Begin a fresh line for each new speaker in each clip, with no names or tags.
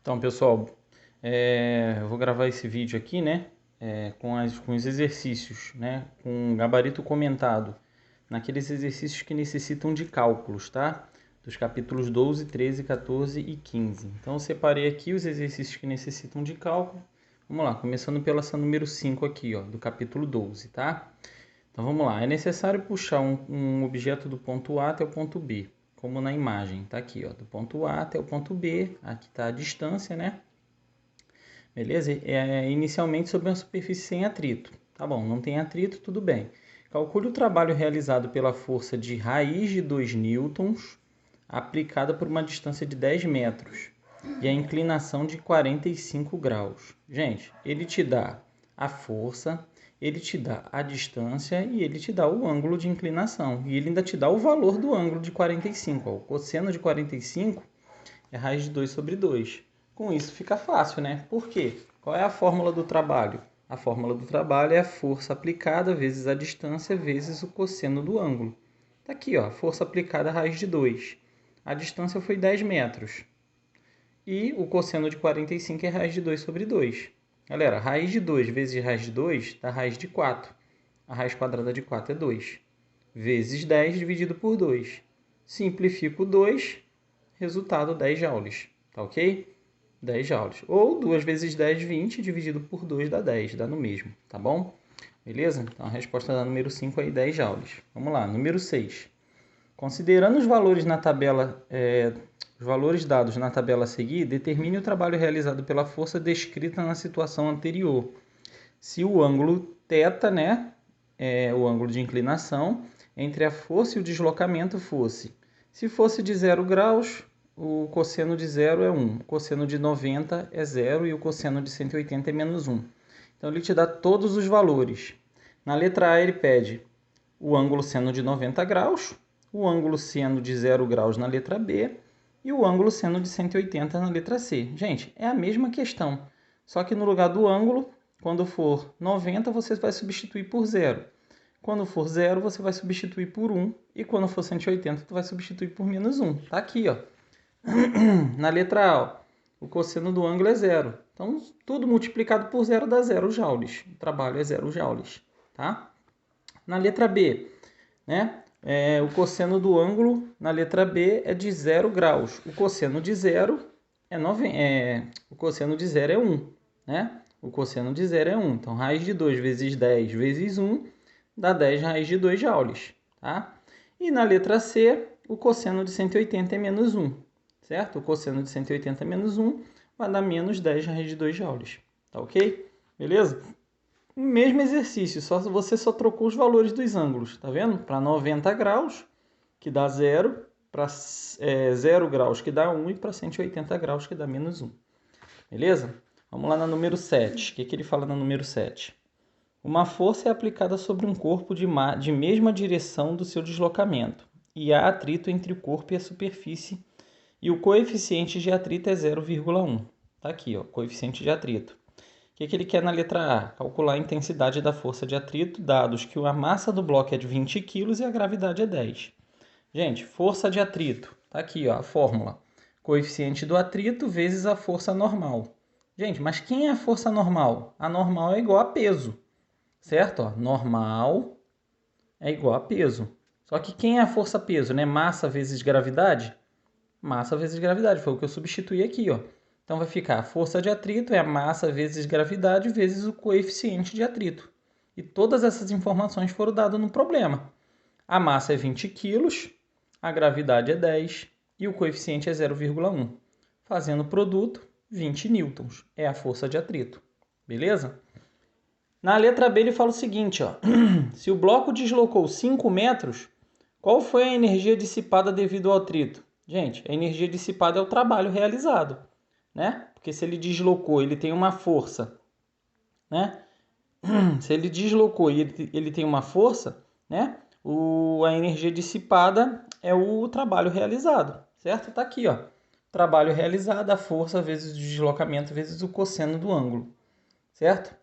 Então, pessoal, eu vou gravar esse vídeo aqui, né, com os exercícios, né, com gabarito comentado, naqueles exercícios que necessitam de cálculos, tá? Dos capítulos 12, 13, 14 e 15. Então, eu separei aqui os exercícios que necessitam de cálculo. Vamos lá, começando pela essa número 5 aqui, ó, do capítulo 12, tá? Então, vamos lá. É necessário puxar um objeto do ponto A até o ponto B, como na imagem, tá aqui, ó, do ponto A até o ponto B, aqui está a distância, né? Beleza? Inicialmente sobre uma superfície sem atrito. Tá bom, não tem atrito, tudo bem. Calcule o trabalho realizado pela força de raiz de 2 newtons aplicada por uma distância de 10 metros e a inclinação de 45 graus. Gente, ele te dá a força, ele te dá a distância e ele te dá o ângulo de inclinação. E ele ainda te dá o valor do ângulo de 45. Ó. O cosseno de 45 é raiz de 2 sobre 2. Com isso fica fácil, né? Por quê? Qual é a fórmula do trabalho? A fórmula do trabalho é a força aplicada vezes a distância vezes o cosseno do ângulo. Está aqui, ó, força aplicada raiz de 2. A distância foi 10 metros. E o cosseno de 45 é raiz de 2 sobre 2. Galera, raiz de 2 vezes raiz de 2 dá raiz de 4. A raiz quadrada de 4 é 2. Vezes 10 dividido por 2. Simplifico 2, resultado 10 joules. Tá ok? 10 joules. Ou 2 vezes 10, 20, dividido por 2 dá 10, dá no mesmo, tá bom? Beleza? Então a resposta da número 5 aí, 10 joules. Vamos lá, número 6. Considerando os valores na tabela, os valores dados na tabela a seguir, determine o trabalho realizado pela força descrita na situação anterior. Se o ângulo θ, né, o ângulo de inclinação, entre a força e o deslocamento fosse. Se fosse de 0 graus, o cosseno de 0 é 1, o cosseno de 90 é 0 e o cosseno de 180 é menos 1. Então, ele te dá todos os valores. Na letra A, ele pede o ângulo seno de 90 graus, o ângulo seno de 0 graus na letra B e o ângulo seno de 180 na letra C. Gente, é a mesma questão, só que no lugar do ângulo, quando for 90, você vai substituir por 0. Quando for 0, você vai substituir por 1. E quando for 180, você vai substituir por menos 1. Tá aqui, ó. Na letra A, ó, o cosseno do ângulo é 0. Então, tudo multiplicado por 0 dá 0 joules. O trabalho é 0 joules. Tá? Na letra B, né? O cosseno do ângulo na letra B é de 0 graus. O cosseno de 0 o cosseno de 0 é 1. Né? O cosseno de 0 é 1. Então, raiz de 2 vezes 10 vezes 1 dá 10 raiz de 2 joules. Tá? E na letra C, o cosseno de 180 é menos 1. Certo? O cosseno de 180 menos 1 vai dar menos 10 raiz de 2 joules. Tá ok? Beleza? O mesmo exercício, você só trocou os valores dos ângulos, tá vendo? Para 90 graus, que dá 0, para 0 graus, que dá 1, e para 180 graus, que dá menos 1. Beleza? Vamos lá na número 7. O que ele fala na número 7? Uma força é aplicada sobre um corpo de mesma direção do seu deslocamento, e há atrito entre o corpo e a superfície, e o coeficiente de atrito é 0,1. Tá aqui, ó, coeficiente de atrito. O que ele quer na letra A? Calcular a intensidade da força de atrito, dados que a massa do bloco é de 20 kg e a gravidade é 10. Gente, força de atrito. Tá aqui, ó, a fórmula. Coeficiente do atrito vezes a força normal. Gente, mas quem é a força normal? A normal é igual a peso, certo? Ó, normal é igual a peso. Só que quem é a força peso, né? Massa vezes gravidade? Massa vezes gravidade, foi o que eu substituí aqui, ó. Então vai ficar a força de atrito é a massa vezes gravidade vezes o coeficiente de atrito. E todas essas informações foram dadas no problema. A massa é 20 kg, a gravidade é 10 e o coeficiente é 0,1. Fazendo o produto, 20 newtons é a força de atrito. Beleza? Na letra B ele fala o seguinte, ó. Se o bloco deslocou 5 metros, qual foi a energia dissipada devido ao atrito? Gente, a energia dissipada é o trabalho realizado, né? Porque se ele deslocou, ele tem uma força, né? Se ele deslocou e ele tem uma força, né? A energia dissipada é o trabalho realizado, certo? Tá aqui, ó. Trabalho realizado, a força vezes o deslocamento vezes o cosseno do ângulo, certo?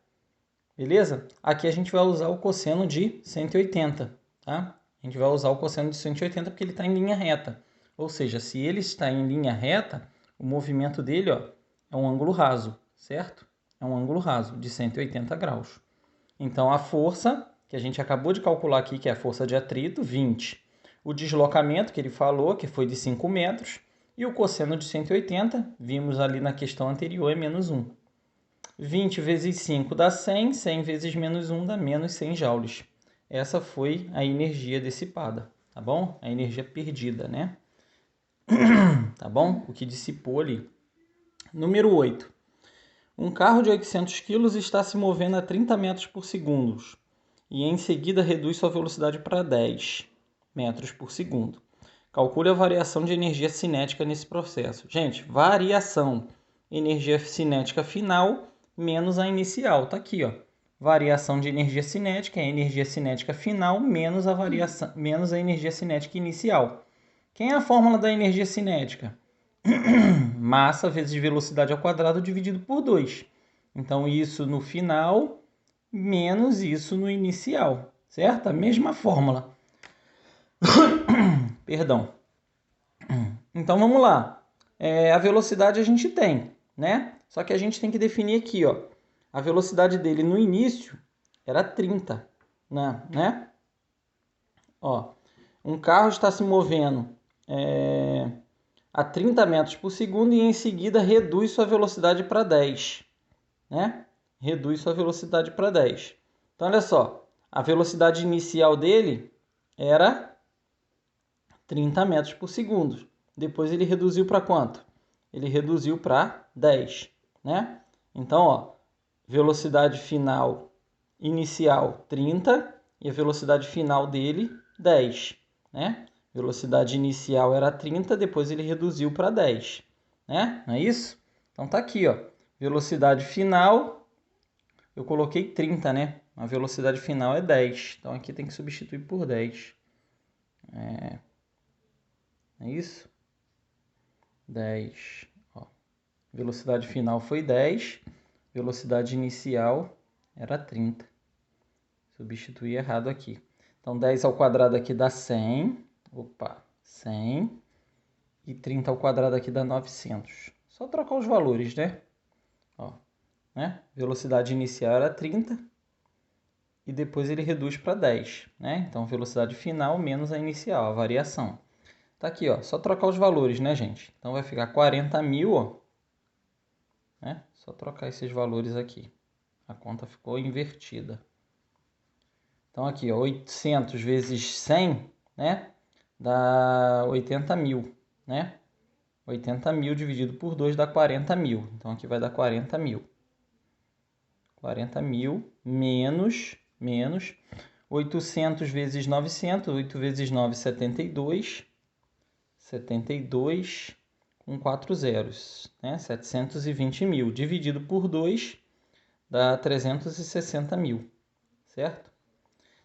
Beleza? Aqui a gente vai usar o cosseno de 180, tá? A gente vai usar o cosseno de 180 porque ele está em linha reta. Ou seja, se ele está em linha reta, o movimento dele, ó, é um ângulo raso, certo? É um ângulo raso de 180 graus. Então, a força que a gente acabou de calcular aqui, que é a força de atrito, 20. O deslocamento que ele falou, que foi de 5 metros. E o cosseno de 180, vimos ali na questão anterior, é menos 1. 20 vezes 5 dá 100, 100 vezes menos 1 dá menos 100 joules. Essa foi a energia dissipada, tá bom? A energia perdida, né? Tá bom? O que dissipou ali. Número 8. Um carro de 800 kg está se movendo a 30 metros por segundo e em seguida reduz sua velocidade para 10 metros por segundo. Calcule a variação de energia cinética nesse processo. Gente, variação, energia cinética final menos a inicial. Tá aqui, ó. Variação de energia cinética é a energia cinética final menos a energia cinética inicial. Quem é a fórmula da energia cinética? Massa vezes velocidade ao quadrado dividido por 2. Então, isso no final menos isso no inicial, certo? A mesma fórmula. Perdão. Então, vamos lá. A velocidade a gente tem, né? Só que a gente tem que definir aqui, ó. A velocidade dele no início era 30, né? Ó, um carro está se movendo a 30 metros por segundo e em seguida reduz sua velocidade para 10, né? Reduz sua velocidade para 10. Então, olha só, a velocidade inicial dele era 30 metros por segundo. Depois ele reduziu para quanto? Ele reduziu para 10, né? Então, ó, velocidade final inicial 30 e a velocidade final dele 10, né? Velocidade inicial era 30, depois ele reduziu para 10, né? Não é isso? Então tá aqui, ó. Velocidade final, eu coloquei 30, né? A velocidade final é 10. Então aqui tem que substituir por 10. É isso? 10. Ó. Velocidade final foi 10. Velocidade inicial era 30. Substituir errado aqui. Então 10 ao quadrado aqui dá 100. Opa, 100. E 30 ao quadrado aqui dá 900. Só trocar os valores, né? Ó, né? Velocidade inicial era 30. E depois ele reduz para 10, né? Então, velocidade final menos a inicial, a variação. Tá aqui, ó. Só trocar os valores, né, gente? Então, vai ficar 40.000, ó. Né? Só trocar esses valores aqui. A conta ficou invertida. Então, aqui, ó. 800 vezes 100, né? Dá 80.000, né? 80.000 dividido por 2 dá 40.000. Então, aqui vai dar 40.000. 40.000 menos 800 vezes 900. 8 vezes 9, 72. 72 com 4 zeros, né? 720.000 dividido por 2 dá 360.000, certo?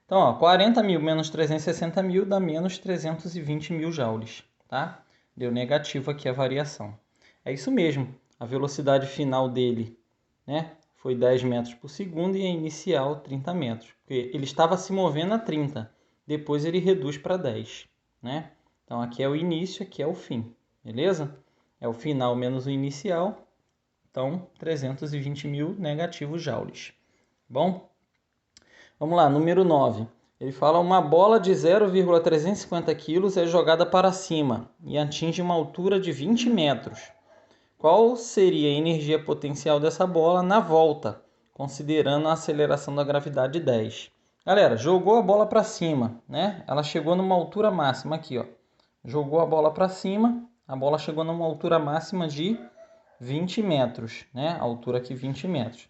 Então, ó, 40.000 menos 360.000 dá menos 320.000 joules, tá? Deu negativo aqui a variação. É isso mesmo, a velocidade final dele, né, foi 10 metros por segundo e a inicial 30 metros. Porque ele estava se movendo a 30, depois ele reduz para 10, né? Então, aqui é o início, aqui é o fim, beleza? É o final menos o inicial, então 320.000 negativos joules. Bom, vamos lá, número 9. Ele fala uma bola de 0,350 kg é jogada para cima e atinge uma altura de 20 metros. Qual seria a energia potencial dessa bola na volta, considerando a aceleração da gravidade 10? Galera, jogou a bola para cima, né? Ela chegou numa altura máxima aqui, ó. Jogou a bola para cima, a bola chegou numa altura máxima de 20 metros, né? Altura aqui 20 metros.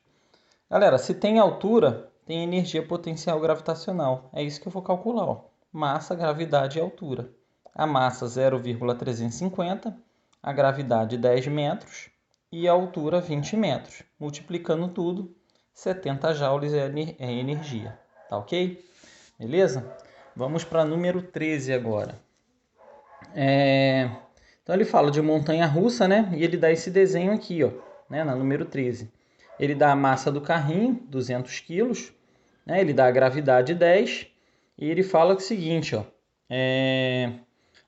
Galera, se tem altura, tem energia potencial gravitacional. É isso que eu vou calcular, ó. Massa, gravidade e altura. A massa 0,350, a gravidade 10 metros e a altura 20 metros. Multiplicando tudo, 70 joules é a energia. Tá ok? Beleza? Vamos para número 13 agora. Então ele fala de montanha-russa, né? E ele dá esse desenho aqui, ó, né? Na número 13. Ele dá a massa do carrinho, 200 quilos, né? Ele dá a gravidade 10 e ele fala o seguinte, ó,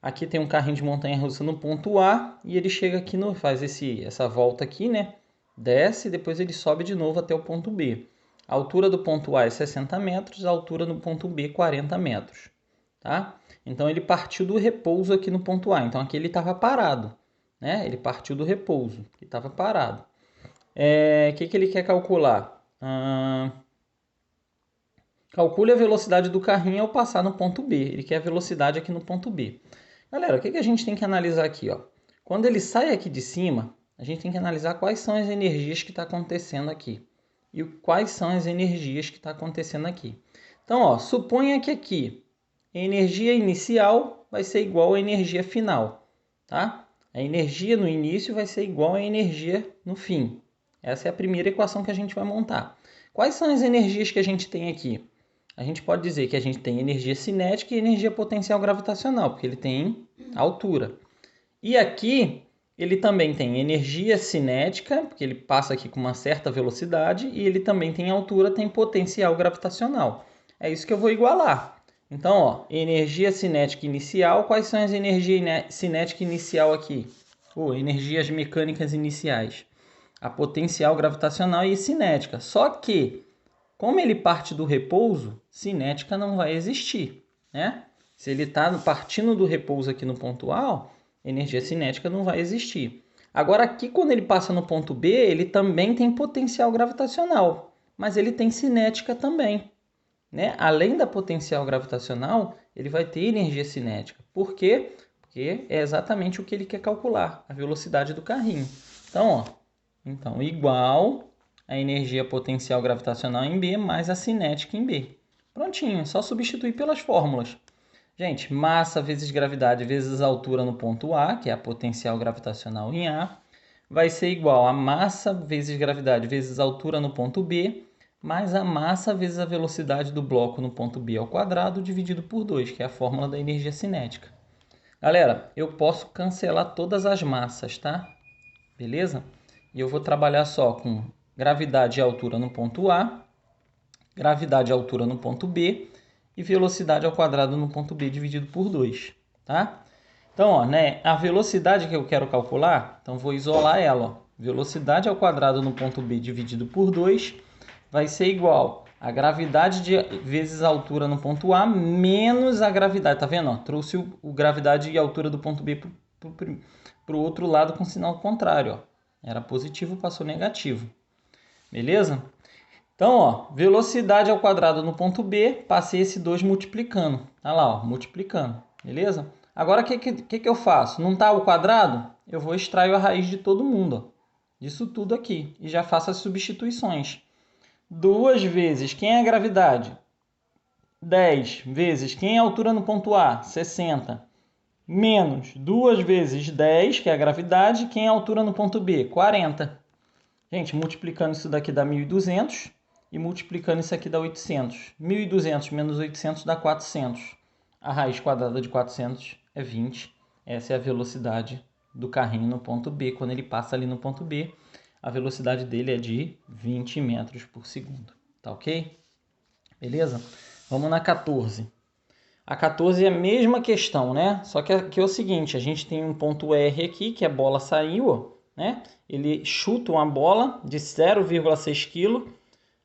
Aqui tem um carrinho de montanha-russa no ponto A e ele chega aqui, faz essa volta aqui, né? Desce e depois ele sobe de novo até o ponto B. A altura do ponto A é 60 metros, a altura do ponto B 40 metros. Tá? Então ele partiu do repouso aqui no ponto A. Então aqui ele estava parado. Né? Ele partiu do repouso, que estava parado. O que ele quer calcular? Calcule a velocidade do carrinho ao passar no ponto B. Ele quer a velocidade aqui no ponto B. Galera, o que a gente tem que analisar aqui? Ó? Quando ele sai aqui de cima, a gente tem que analisar quais são as energias que estão acontecendo aqui. E quais são as energias que estão acontecendo aqui. Então, ó, suponha que aqui a energia inicial vai ser igual à energia final. Tá? A energia no início vai ser igual à energia no fim. Essa é a primeira equação que a gente vai montar. Quais são as energias que a gente tem aqui? A gente pode dizer que a gente tem energia cinética e energia potencial gravitacional, porque ele tem altura. E aqui ele também tem energia cinética, porque ele passa aqui com uma certa velocidade, e ele também tem altura, tem potencial gravitacional. É isso que eu vou igualar. Então, ó, energia cinética inicial, quais são as energias cinética inicial aqui? Energias mecânicas iniciais. A potencial gravitacional e cinética. Só que, como ele parte do repouso, cinética não vai existir, né? Se ele está partindo do repouso aqui no ponto A, energia cinética não vai existir. Agora aqui, quando ele passa no ponto B, ele também tem potencial gravitacional, mas ele tem cinética também, né? Além da potencial gravitacional, ele vai ter energia cinética. Por quê? Porque é exatamente o que ele quer calcular, a velocidade do carrinho. Então, igual a energia potencial gravitacional em B mais a cinética em B. Prontinho, é só substituir pelas fórmulas. Gente, massa vezes gravidade vezes altura no ponto A, que é a potencial gravitacional em A, vai ser igual a massa vezes gravidade vezes altura no ponto B, mais a massa vezes a velocidade do bloco no ponto B ao quadrado, dividido por 2, que é a fórmula da energia cinética. Galera, eu posso cancelar todas as massas, tá? Beleza? E eu vou trabalhar só com gravidade e altura no ponto A, gravidade e altura no ponto B e velocidade ao quadrado no ponto B dividido por 2, tá? Então, ó, né, a velocidade que eu quero calcular, então vou isolar ela, ó. Velocidade ao quadrado no ponto B dividido por 2 vai ser igual a gravidade vezes a altura no ponto A menos a gravidade, tá vendo? Ó, trouxe o gravidade e a altura do ponto B para o outro lado com sinal contrário, ó. Era positivo, passou negativo. Beleza? Então, ó, velocidade ao quadrado no ponto B, passei esse 2 multiplicando. Tá lá, ó, multiplicando. Beleza? Agora, o que eu faço? Não tá ao quadrado? Eu vou extrair a raiz de todo mundo, ó, disso tudo aqui. E já faço as substituições. 2 vezes, quem é a gravidade? 10 vezes, quem é a altura no ponto A? 60. Menos 2 vezes 10, que é a gravidade, quem é a altura no ponto B? 40. Gente, multiplicando isso daqui dá 1.200 e multiplicando isso aqui dá 800. 1.200 menos 800 dá 400. A raiz quadrada de 400 é 20. Essa é a velocidade do carrinho no ponto B. Quando ele passa ali no ponto B, a velocidade dele é de 20 metros por segundo. Tá ok? Beleza? Vamos na 14. A 14 é a mesma questão, né? Só que aqui é o seguinte, a gente tem um ponto R aqui, que a bola saiu, né? Ele chuta uma bola de 0,6 kg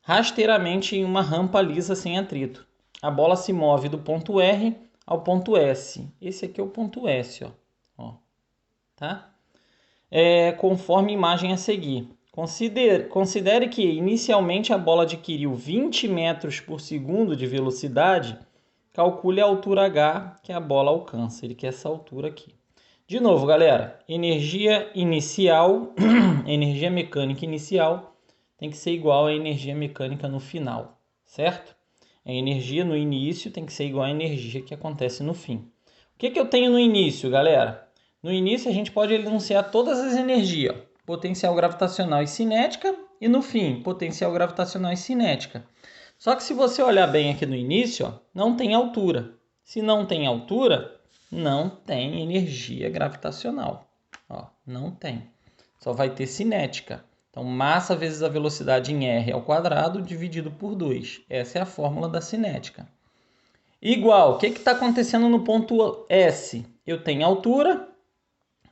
rasteiramente em uma rampa lisa sem atrito. A bola se move do ponto R ao ponto S. Esse aqui é o ponto S, ó. Tá? Conforme a imagem a seguir. Considere que inicialmente a bola adquiriu 20 metros por segundo de velocidade. Calcule a altura H que a bola alcança. Ele quer essa altura aqui. De novo, galera, energia inicial, energia mecânica inicial tem que ser igual à energia mecânica no final, certo? A energia no início tem que ser igual à energia que acontece no fim. O que eu tenho no início, galera? No início a gente pode enunciar todas as energias, potencial gravitacional e cinética, e no fim, potencial gravitacional e cinética. Só que se você olhar bem aqui no início, ó, não tem altura. Se não tem altura, não tem energia gravitacional. Ó, não tem. Só vai ter cinética. Então, massa vezes a velocidade em R ao quadrado dividido por 2. Essa é a fórmula da cinética. Igual, o que está acontecendo no ponto S? eu tenho altura,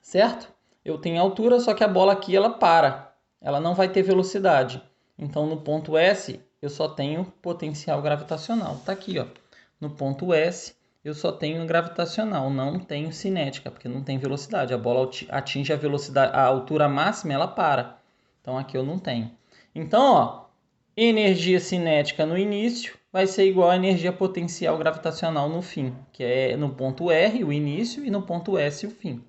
certo? Eu tenho altura, só que a bola aqui ela para. Ela não vai ter velocidade. Então, no ponto S, eu só tenho potencial gravitacional. Tá aqui, ó. No ponto S, eu só tenho gravitacional, não tenho cinética, porque não tem velocidade. A bola atinge a velocidade, a altura máxima, ela para. Então, aqui eu não tenho. Então, ó, energia cinética no início vai ser igual a energia potencial gravitacional no fim, que é no ponto R, o início, e no ponto S, o fim.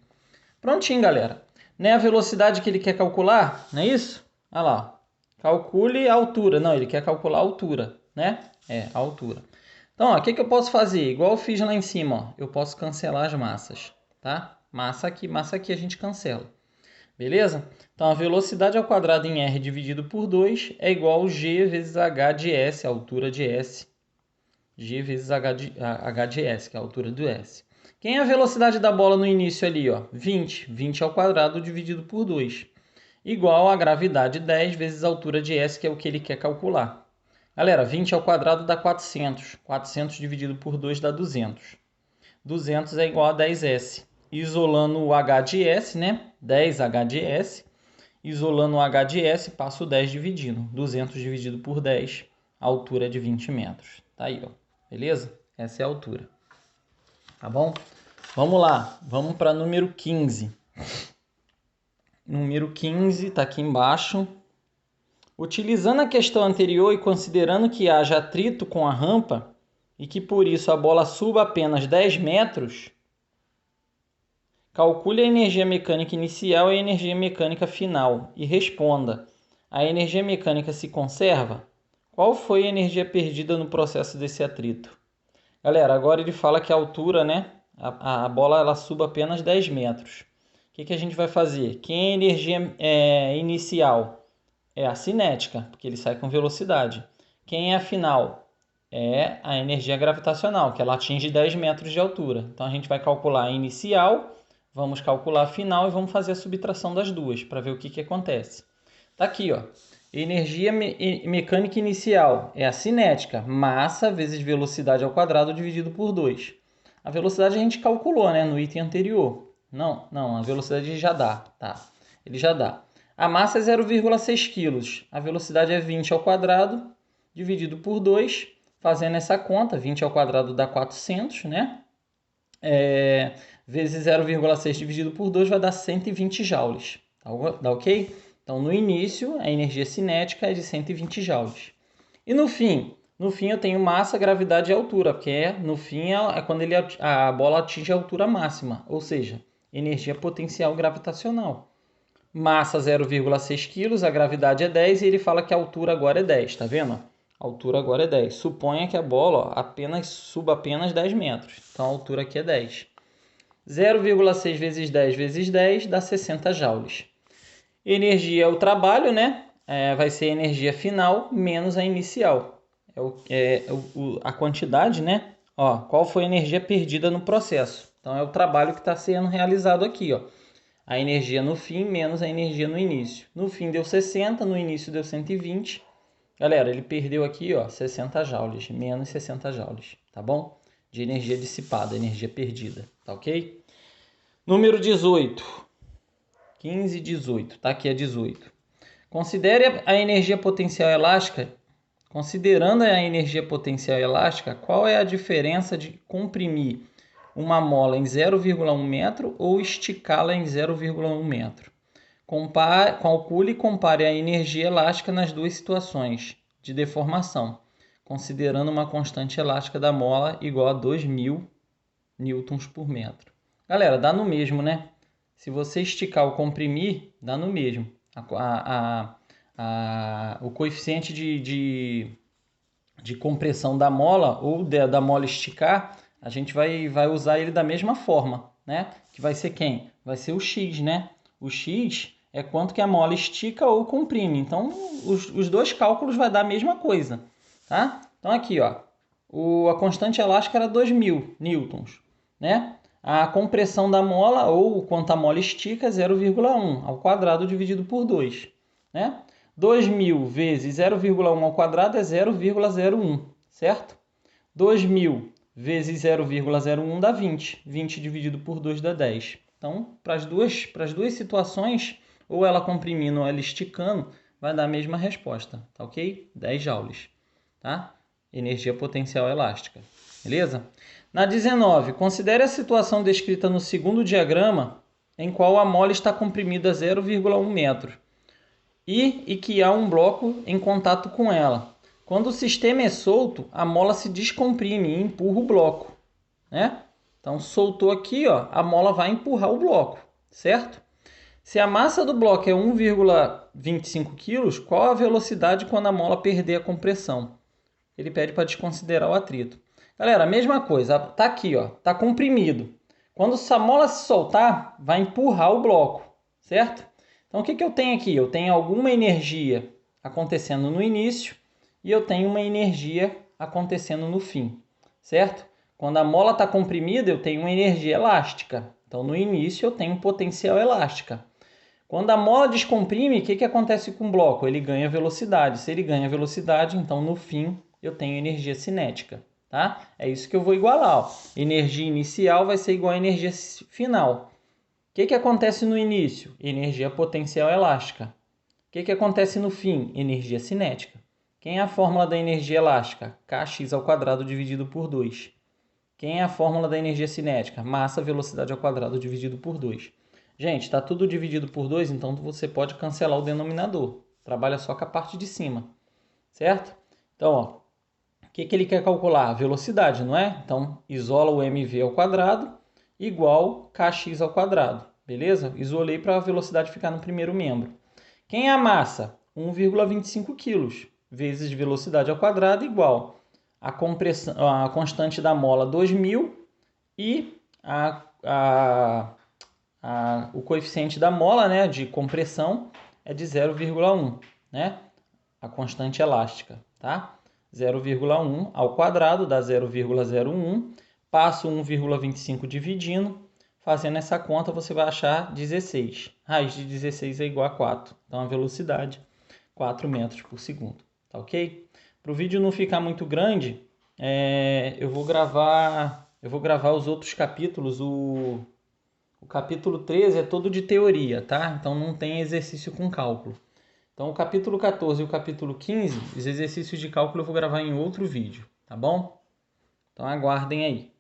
Prontinho, galera. Não é a velocidade que ele quer calcular? Não é isso? Olha lá. Calcule a altura. Não, ele quer calcular a altura, né? É, a altura. Então, o que eu posso fazer? Igual eu fiz lá em cima, ó. Eu posso cancelar as massas, tá? Massa aqui a gente cancela. Beleza? Então, a velocidade ao quadrado em R dividido por 2 é igual a G vezes H de S, a altura de S. G vezes H de S, que é a altura do S. Quem é a velocidade da bola no início ali, ó? 20. 20 ao quadrado dividido por 2. Igual a gravidade 10 vezes a altura de S, que é o que ele quer calcular. Galera, 20 ao quadrado dá 400. 400 dividido por 2 dá 200. 200 é igual a 10S. Isolando o H de S, né? 10H de S. Isolando o H de S, passo o 10 dividindo. 200 dividido por 10, a altura é de 20 metros. Tá aí, ó. Beleza? Essa é a altura. Tá bom? Vamos lá. Vamos para número 15. Número 15 está aqui embaixo. Utilizando a questão anterior e considerando que haja atrito com a rampa e que por isso a bola suba apenas 10 metros, calcule a energia mecânica inicial e a energia mecânica final e responda: a energia mecânica se conserva? Qual foi a energia perdida no processo desse atrito? Galera, agora ele fala que a altura, né? A bola ela suba apenas 10 metros. O que a gente vai fazer? Quem é a energia inicial? É a cinética, porque ele sai com velocidade. Quem é a final? É a energia gravitacional, que ela atinge 10 metros de altura. Então a gente vai calcular a inicial, vamos calcular a final e vamos fazer a subtração das duas para ver o que acontece. Tá aqui, ó. Energia mecânica inicial é a cinética, massa vezes velocidade ao quadrado dividido por 2. A velocidade a gente calculou, né, no item anterior. Não, a velocidade já dá, tá? Ele já dá. A massa é 0,6 kg. A velocidade é 20 ao quadrado dividido por 2. Fazendo essa conta, 20 ao quadrado dá 400, né? Vezes 0,6 dividido por 2 vai dar 120 joules. Tá ok? Então, no início, a energia cinética é de 120 joules. E no fim? No fim, eu tenho massa, gravidade e altura, porque no fim é quando a bola atinge a altura máxima, ou seja, energia potencial gravitacional. Massa 0,6 kg, a gravidade é 10 e ele fala que a altura agora é 10, tá vendo? A altura agora é 10. Suponha que a bola suba apenas 10 metros, então a altura aqui é 10. 0,6 vezes 10 vezes 10 dá 60 joules. Energia é o trabalho, né? Vai ser a energia final menos a inicial. A quantidade, né? Ó, qual foi a energia perdida no processo? Então é o trabalho que está sendo realizado aqui, ó. A energia no fim menos a energia no início. No fim deu 60, no início deu 120. Galera, ele perdeu aqui, ó, 60 joules, menos 60 joules, tá bom? De energia dissipada, energia perdida, tá ok? Número 18. 15 e 18, tá aqui a 18. Considere a energia potencial elástica. Considerando a energia potencial elástica, qual é a diferença de comprimir uma mola em 0,1 metro ou esticá-la em 0,1 metro? Calcule e compare a energia elástica nas duas situações de deformação, considerando uma constante elástica da mola igual a 2.000 newtons por metro. Galera, dá no mesmo, né? Se você esticar ou comprimir, dá no mesmo. O coeficiente de compressão da mola ou da mola esticar, a gente vai usar ele da mesma forma, né? Que vai ser quem? Vai ser o X, né? O X é quanto que a mola estica ou comprime. Então, os dois cálculos vai dar a mesma coisa, tá? Então, aqui, ó, a constante elástica era 2.000 newtons, né? A compressão da mola, ou quanto a mola estica, é 0,1 ao quadrado dividido por 2, né? 2.000 vezes 0,1 ao quadrado é 0,01, certo? 2.000 vezes 0,01 dá 20. 20 dividido por 2 dá 10. Então, para as duas situações, ou ela comprimindo ou ela esticando, vai dar a mesma resposta, tá ok? 10 joules, tá? Energia potencial elástica, beleza? Na 19, considere a situação descrita no segundo diagrama, em qual a mola está comprimida a 0,1 metro e que há um bloco em contato com ela. Quando o sistema é solto, a mola se descomprime e empurra o bloco, né? Então, soltou aqui, ó, a mola vai empurrar o bloco, certo? Se a massa do bloco é 1,25 kg, qual a velocidade quando a mola perder a compressão? Ele pede para desconsiderar o atrito. Galera, a mesma coisa, tá aqui, ó, tá comprimido. Quando essa mola se soltar, vai empurrar o bloco, certo? Então, o que eu tenho aqui? Eu tenho alguma energia acontecendo no início e eu tenho uma energia acontecendo no fim, certo? Quando a mola está comprimida, eu tenho uma energia elástica. Então, no início, eu tenho potencial elástica. Quando a mola descomprime, o que acontece com o bloco? Ele ganha velocidade. Se ele ganha velocidade, então, no fim, eu tenho energia cinética. Tá? É isso que eu vou igualar. Ó. Energia inicial vai ser igual a energia final. O que acontece no início? Energia potencial elástica. O que acontece no fim? Energia cinética. Quem é a fórmula da energia elástica? Kx² dividido por 2. Quem é a fórmula da energia cinética? Massa, velocidade ao quadrado dividido por 2. Gente, está tudo dividido por 2, então você pode cancelar o denominador. Trabalha só com a parte de cima, certo? Então, ó, o que ele quer calcular? Velocidade, não é? Então, isola o mv ao quadrado igual kx², beleza? Isolei para a velocidade ficar no primeiro membro. Quem é a massa? 1,25 kg vezes velocidade ao quadrado igual a constante da mola 2.000 e o coeficiente da mola, né, de compressão é de 0,1, né? A constante elástica, tá? 0,1 ao quadrado dá 0,01. Passo 1,25 dividindo. Fazendo essa conta, você vai achar 16. Raiz de 16 é igual a 4. Então, a velocidade, 4 metros por segundo. Tá ok? Para o vídeo não ficar muito grande, eu vou gravar os outros capítulos. O capítulo 13 é todo de teoria, tá? Então, não tem exercício com cálculo. Então, o capítulo 14 e o capítulo 15, os exercícios de cálculo eu vou gravar em outro vídeo, tá bom? Então, aguardem aí.